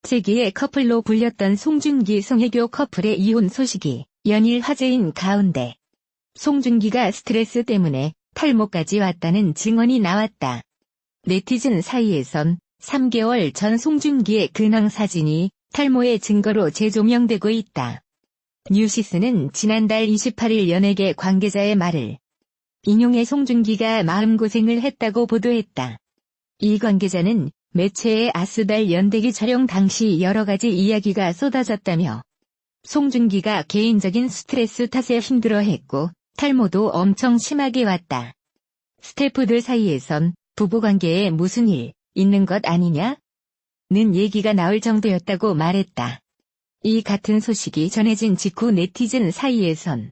세기의 커플로 불렸던 송중기 송혜교 커플의 이혼 소식이 연일 화제인 가운데 송중기가 스트레스 때문에 탈모까지 왔다는 증언이 나왔다. 네티즌 사이에선 3개월 전 송중기의 근황 사진이 탈모의 증거로 재조명되고 있다. 뉴시스는 지난달 28일 연예계 관계자의 말을 인용해 송중기가 마음고생을 했다고 보도했다. 이 관계자는 매체의 아수달 연대기 촬영 당시 여러가지 이야기가 쏟아졌다며 송중기가 개인적인 스트레스 탓에 힘들어했고 탈모도 엄청 심하게 왔다. 스태프들 사이에선 부부관계에 무슨 일 있는 것 아니냐? 는 얘기가 나올 정도였다고 말했다. 이 같은 소식이 전해진 직후 네티즌 사이에선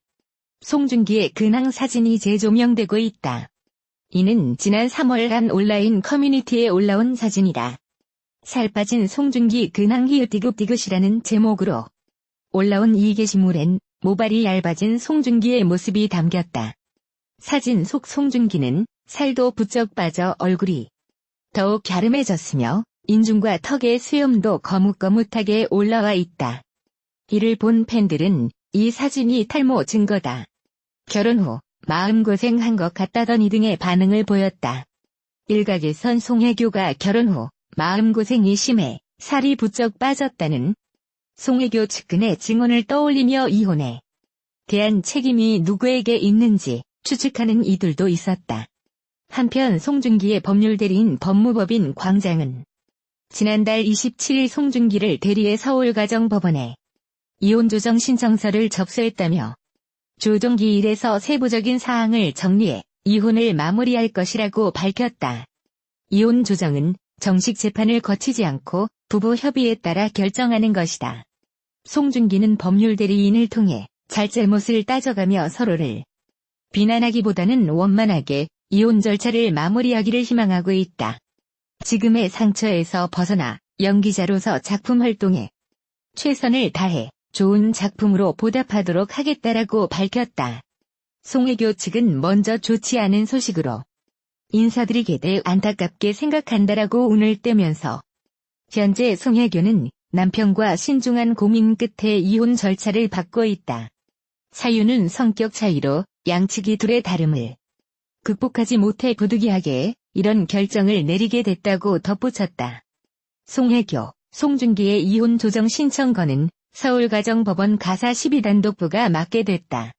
송중기의 근황 사진이 재조명되고 있다. 이는 지난 3월 한 온라인 커뮤니티에 올라온 사진이다. 살 빠진 송중기 근황 히읗디귿디귿이라는 제목으로 올라온 이 게시물엔 모발이 얇아진 송중기의 모습이 담겼다. 사진 속 송중기는 살도 부쩍 빠져 얼굴이 더욱 갸름해졌으며 인중과 턱의 수염도 거뭇거뭇하게 올라와 있다. 이를 본 팬들은 이 사진이 탈모 증거다. 결혼 후 마음고생한 것 같다더니 등의 반응을 보였다. 일각에선 송혜교가 결혼 후 마음고생이 심해 살이 부쩍 빠졌다는 송혜교 측근의 증언을 떠올리며 이혼에 대한 책임이 누구에게 있는지 추측하는 이들도 있었다. 한편 송중기의 법률대리인 법무법인 광장은 지난달 27일 송중기를 대리해 서울가정법원에 이혼조정 신청서를 접수했다며 조정기일에서 세부적인 사항을 정리해 이혼을 마무리할 것이라고 밝혔다. 이혼 조정은 정식 재판을 거치지 않고 부부 협의에 따라 결정하는 것이다. 송중기는 법률대리인을 통해 잘잘못을 따져가며 서로를 비난하기보다는 원만하게 이혼 절차를 마무리하기를 희망하고 있다. 지금의 상처에서 벗어나 연기자로서 작품 활동에 최선을 다해 좋은 작품으로 보답하도록 하겠다라고 밝혔다. 송혜교 측은 먼저 좋지 않은 소식으로 인사드리게 돼 안타깝게 생각한다라고 운을 떼면서 현재 송혜교는 남편과 신중한 고민 끝에 이혼 절차를 밟고 있다. 사유는 성격 차이로 양측이 둘의 다름을 극복하지 못해 부득이하게 이런 결정을 내리게 됐다고 덧붙였다. 송혜교, 송중기의 이혼 조정 신청건은 서울가정법원 가사 12단독부가 맡게 됐다.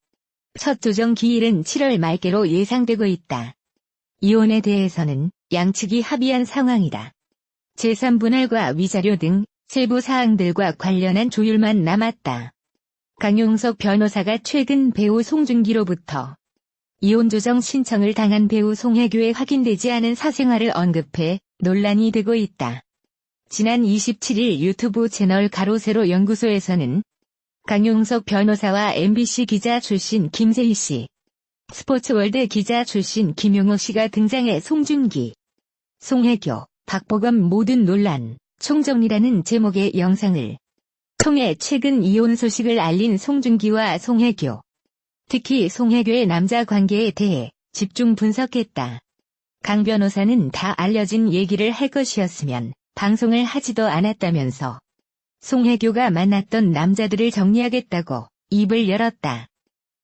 첫 조정 기일은 7월 말께로 예상되고 있다. 이혼에 대해서는 양측이 합의한 상황이다. 재산분할과 위자료 등 세부 사항들과 관련한 조율만 남았다. 강용석 변호사가 최근 배우 송중기로부터 이혼 조정 신청을 당한 배우 송혜교의 확인되지 않은 사생활을 언급해 논란이 되고 있다. 지난 27일 유튜브 채널 가로세로 연구소에서는 강용석 변호사와 MBC 기자 출신 김세희 씨, 스포츠월드 기자 출신 김용호 씨가 등장해 송중기, 송혜교, 박보검 모든 논란, 총정리라는 제목의 영상을 통해 최근 이혼 소식을 알린 송중기와 송혜교, 특히 송혜교의 남자 관계에 대해 집중 분석했다. 강 변호사는 다 알려진 얘기를 할 것이었으면 방송을 하지도 않았다면서 송혜교가 만났던 남자들을 정리하겠다고 입을 열었다.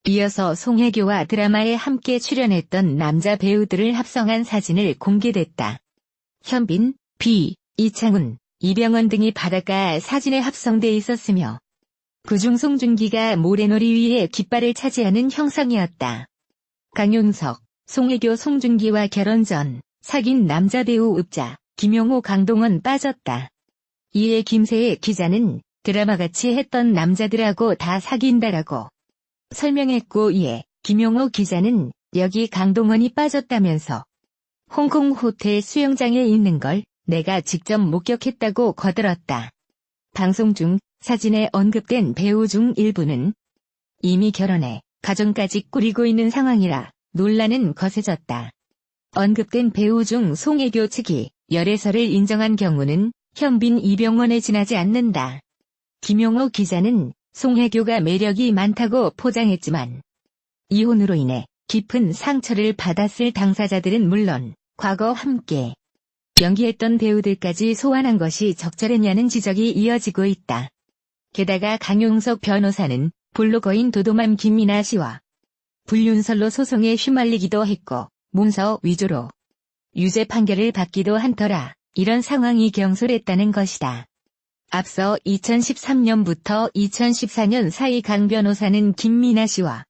이어서 송혜교와 드라마에 함께 출연했던 남자 배우들을 합성한 사진을 공개됐다. 현빈, 비, 이창훈, 이병헌 등이 바닷가 사진에 합성돼 있었으며 그중 송중기가 모래놀이 위에 깃발을 차지하는 형상이었다. 강용석, 송혜교 송중기와 결혼 전 사귄 남자 배우 읍자 김용호 강동원 빠졌다. 이에 김세혜 기자는 드라마같이 했던 남자들하고 다 사귄다라고 설명했고 이에 김용호 기자는 여기 강동원이 빠졌다면서 홍콩 호텔 수영장에 있는 걸 내가 직접 목격했다고 거들었다. 방송 중 사진에 언급된 배우 중 일부는 이미 결혼해 가정까지 꾸리고 있는 상황이라 논란은 거세졌다. 언급된 배우 중 송혜교 측이 열애설을 인정한 경우는 현빈 이병헌에 지나지 않는다. 김용호 기자는 송혜교가 매력이 많다고 포장했지만 이혼으로 인해 깊은 상처를 받았을 당사자들은 물론 과거 함께 연기했던 배우들까지 소환한 것이 적절했냐는 지적이 이어지고 있다. 게다가 강용석 변호사는 블로거인 도도맘 김민아 씨와 불륜설로 소송에 휘말리기도 했고 문서 위조로 유죄 판결을 받기도 한 터라 이런 상황이 경솔했다는 것이다. 앞서 2013년부터 2014년 사이 강 변호사는 김민아 씨와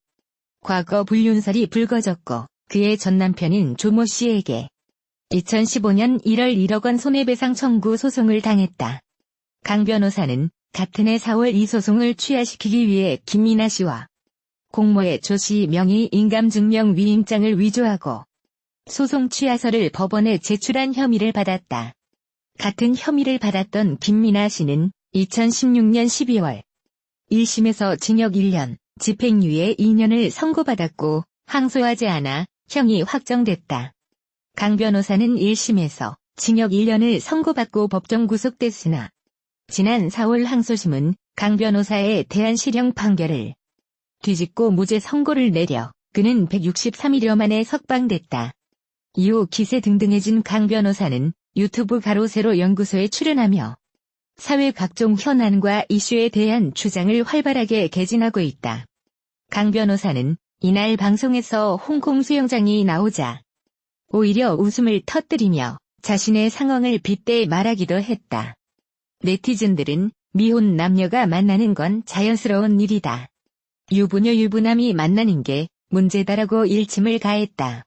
과거 불륜설이 불거졌고 그의 전남편인 조모 씨에게 2015년 1월 1억 원 손해배상 청구 소송을 당했다. 강 변호사는 같은 해 4월 이 소송을 취하시키기 위해 김민아 씨와 공모의 조 씨 명의 인감증명 위임장을 위조하고 소송 취하서를 법원에 제출한 혐의를 받았다. 같은 혐의를 받았던 김민아 씨는 2016년 12월 1심에서 징역 1년, 집행유예 2년을 선고받았고 항소하지 않아 형이 확정됐다. 강 변호사는 1심에서 징역 1년을 선고받고 법정 구속됐으나 지난 4월 항소심은 강 변호사에 대한 실형 판결을 뒤집고 무죄 선고를 내려 그는 163일여 만에 석방됐다. 이후 기세 등등해진 강 변호사는 유튜브 가로세로 연구소에 출연하며 사회 각종 현안과 이슈에 대한 주장을 활발하게 개진하고 있다. 강 변호사는 이날 방송에서 홍콩 수영장이 나오자 오히려 웃음을 터뜨리며 자신의 상황을 빗대 말하기도 했다. 네티즌들은 미혼 남녀가 만나는 건 자연스러운 일이다. 유부녀 유부남이 만나는 게 문제다라고 일침을 가했다.